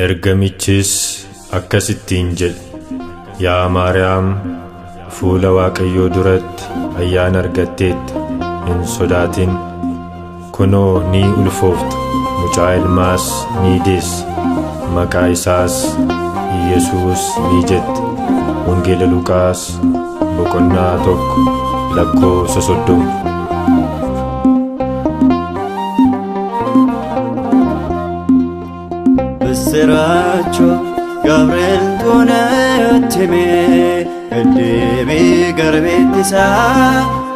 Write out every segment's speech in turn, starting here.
Ergamichis akkasittiin jedhe, yaa Maariyaam, fuula Waaqayyoo duratti ayyaana argatteetta, hin sodaatin. Kunoo ni ulfoofta, mucaa ilmaas ni deessa, maqaa isaas Yesuus ni jette. Wangeela Luqaas boqonnaa 1:30. Seracho Gabriel tunatime Eddebi garbetisa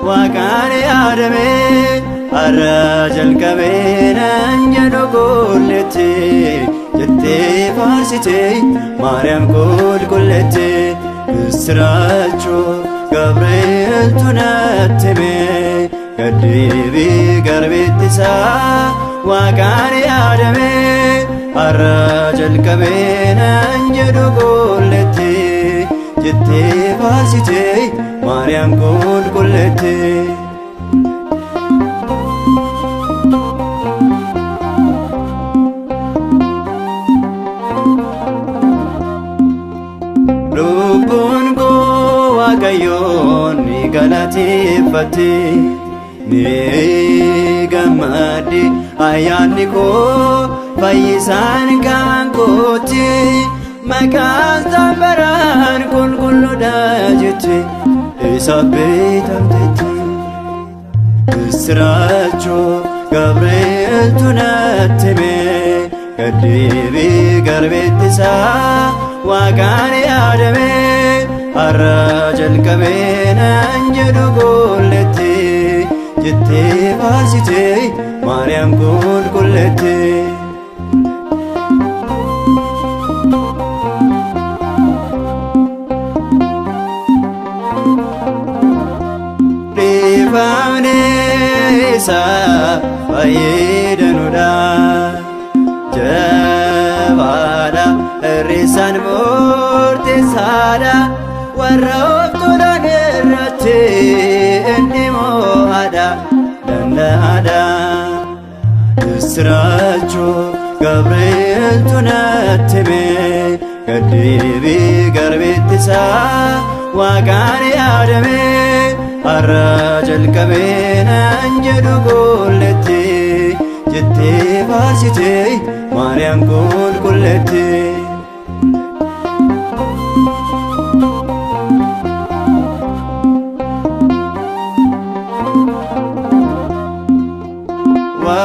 Waqani adame Arrajal kabena njado kullete Jette farsite Maryam kullete Seracho Gabriel tunatime Eddebi garbetisa Waqani adame Arrajal kabena njado kullete Jette farsite Maryam kullete Lubbun ko Waaqayyoon ni galateeffate ni gammade ayyaanni koo fayyisaan kan kooti maqaan sambaraan qulqulluudha jette isa beekamtetti Seracho Gabriel tunatime Eddebi garbetisa Waqani adame Arrajal kabena njado kullete Jette farsite Maryam kullete Devanesa Vayedanuda Javada Risan Morte Sada Warraftuda Nerate Endimoada Dandada Seracho Gabriel tunatime Eddebi garbetisa Waqani adame Arrajal kabena njado kullete Jette farsite Maryam kullete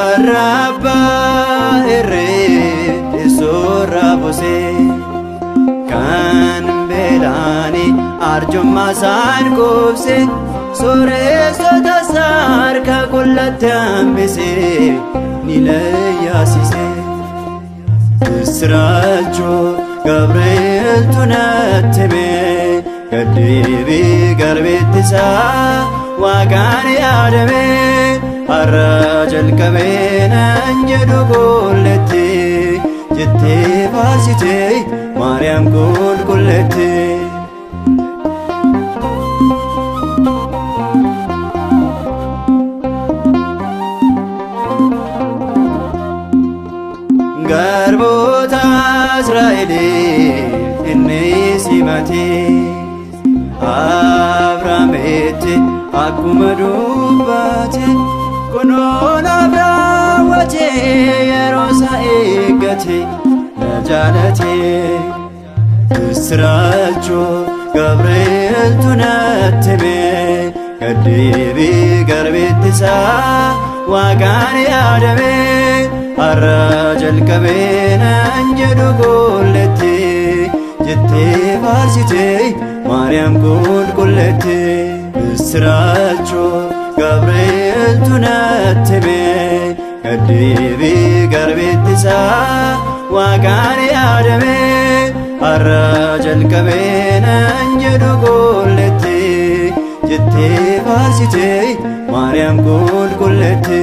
Warabba erre isora bose kan belani arjumma san kofse sore sota sar ka kullatamse nilayasise Seracho Gabriel tunatime Eddebi garbetisa Waqani adame Arrajal kabena njado kullete Jette farsite Maryam kullete Garbota Israeli inni simate Abramete akkuma dubbate kunoon Abramwate yeroo isaa eeggate na jaalate Seracho Gabriel tunatime Eddebi garbetisa Waqani adame Arrajal kabena njado kullete Jette farsite Maryam kullete Seracho Gabriel tunatime Eddebi garbetisa Waqani adame Arrajal kabena njado kullete Jette farsite Maryam kullete